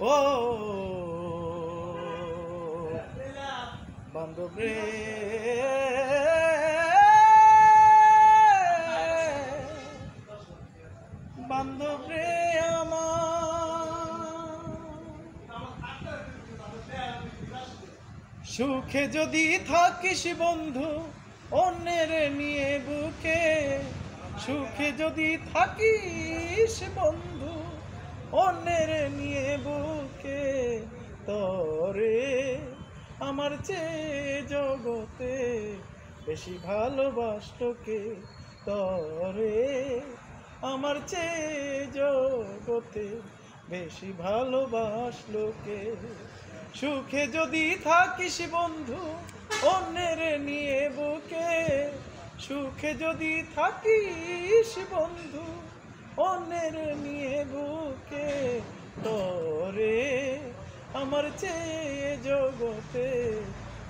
ও বান্ধব রে, বান্ধব রে আমার, সুখে যদি থাকিস বন্ধু অন্যের নিয়ে বুকে, সুখে যদি থাকিস বন্ধু অন্যের নিয়ে বুকে, তরে আমার চেয়ে জগতে বেশি ভালোবাসলো কে, তরে আমার চেয়ে জগতে বেশি ভালোবাসলো কে। সুখে যদি থাকিস বন্ধু অন্যের নিয়ে বুকে, সুখে যদি থাকিস বন্ধু অন্যের নিয়ে বুকে, তরে আমার চেয়ে জগতে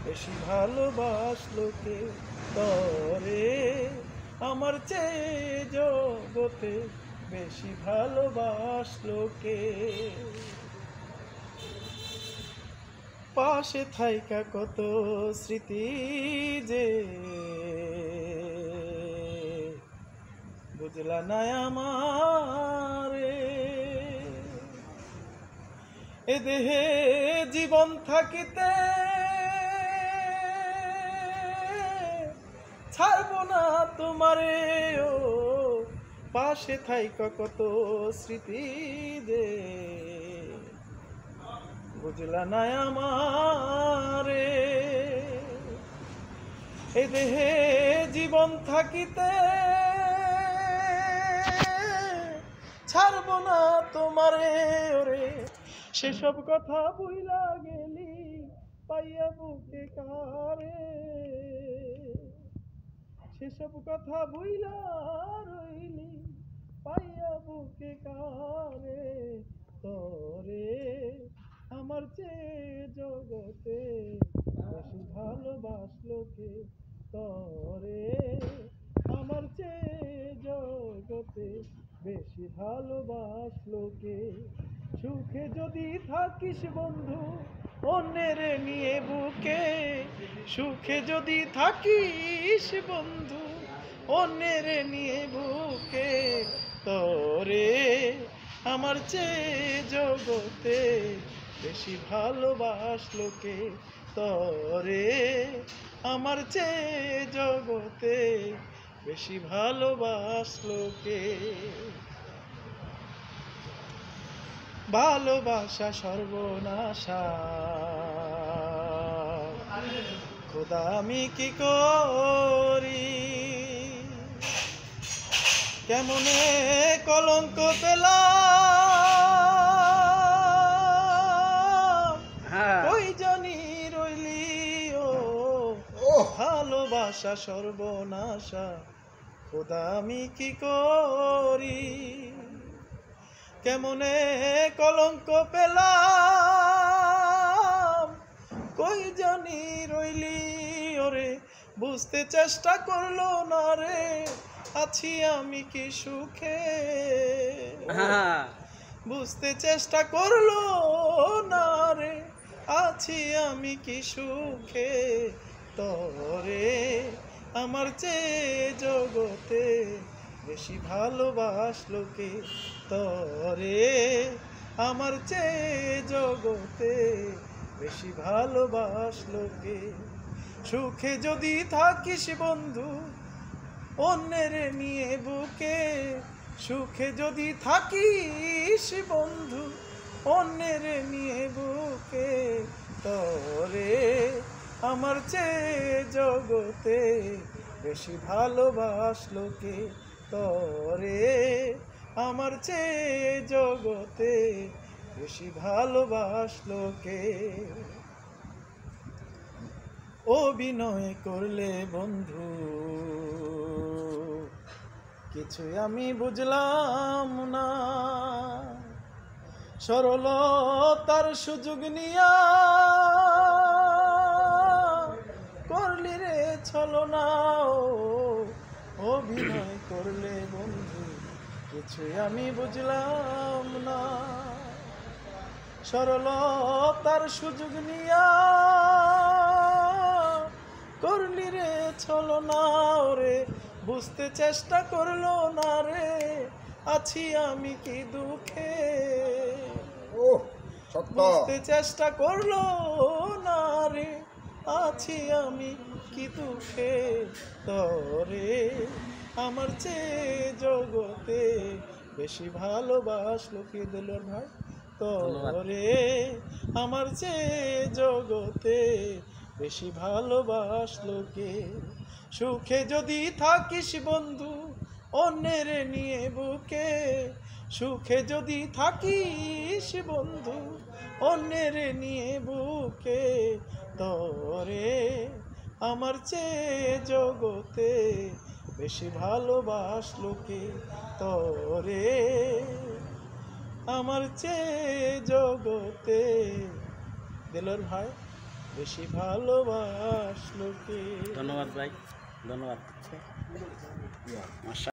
বেশি ভালোবাসলো কে, তরে আমার চেয়ে জগতে বেশি ভালোবাসলো কে। পাশে থাইকা কত স্মৃতি যে বুঝলা না আমারে, এ দেহে জীবন থাকিতে ছাড়বো না তোমারে, ও পাশে থাইকা কত স্মৃতি যে বুঝলা না আমারে, এ দেহে জীবন থাকিতে ছাড়বো না তোমারে, ওরে সেসব কথা ভুইলা গেলি পাইয়া বুকে কারে, সেসব কথা ভুইলা রইলি পাইয়া বুকে কারে, তরে আমার চেয়ে জগতে বেশি ভালোবাসলো কে, তরে আমার চেয়ে জগতে বেশি ভালোবাসলো কে। সুখে যদি থাকিস বন্ধু অন্যের নিয়ে বুকে, সুখে যদি থাকিস বন্ধু অন্যের নিয়ে বুকে, তরে আমার চেয়ে জগতে বেশি ভালোবাসলো কে, তরে আমার চেয়ে জগতে বেশি ভালোবাসলো কে। ভালোবাসা সর্বনাশা খোদা আমি কি করি, কেমনে কলঙ্ক পেলাম, ওই জানি রইলি ও ভালোবাসা সর্বনাশা খোদা আমি কি করি, কেমনে কলঙ্ক পেলাম, কই জানি রইলি ওরে বুঝতে চেষ্টা করলো না রে, আছি আমি কি সুখে, বুঝতে চেষ্টা করলো না রে, আছি আমি কি সুখে, তরে আমার চেয়ে জগতে বেশি ভালোবাসলো কে, তরে আমার চেয়ে জগতে বেশি ভালোবাসলো কে। সুখে যদি থাকিস বন্ধু অন্যের নিয়ে বুকে, সুখে যদি থাকিস বন্ধু অন্যের নিয়ে বুকে, তরে আমার চেয়ে জগতে বেশি ভালোবাসলো কে, তরে আমার চেয়ে জগতে বেশি ভালোবাসলো কে। অভিনয় করলে বন্ধু কিছুই আমি বুঝলাম না, সরলতার সুযোগ নিয়া করলি রে ছলনা, অভিনয় করলে বন্ধু কিছুই আমি বুঝলাম না, সরলতার সুযোগ নিয়া করলি রে ছলনা ওরে, বুঝতে চেষ্টা করলো না রে আছি আমি কি দুঃখে। ও সত্য। বুঝতে চেষ্টা করলো না রে আছি আমি কি দুঃখে। তরে আমার চেয়ে জগতে বেশি ভালোবাসলো কি দিলর ভাই। তরে আমার চেয়ে জগতে বেশি ভালোবাসলো কে। সুখে যদি থাকিস বন্ধু অন্যের নিয়ে বুকে, সুখে যদি থাকিস বন্ধু অন্যের নিয়ে বুকে, তরে আমার চেয়ে জগতে বেশি ভালোবাসলো কে। তরে আমার চেয়ে জগতে দিলর ভাই বেশি ভালোবাসলো কে। ধন্যবাদ ভাই, ধন্যবাদ।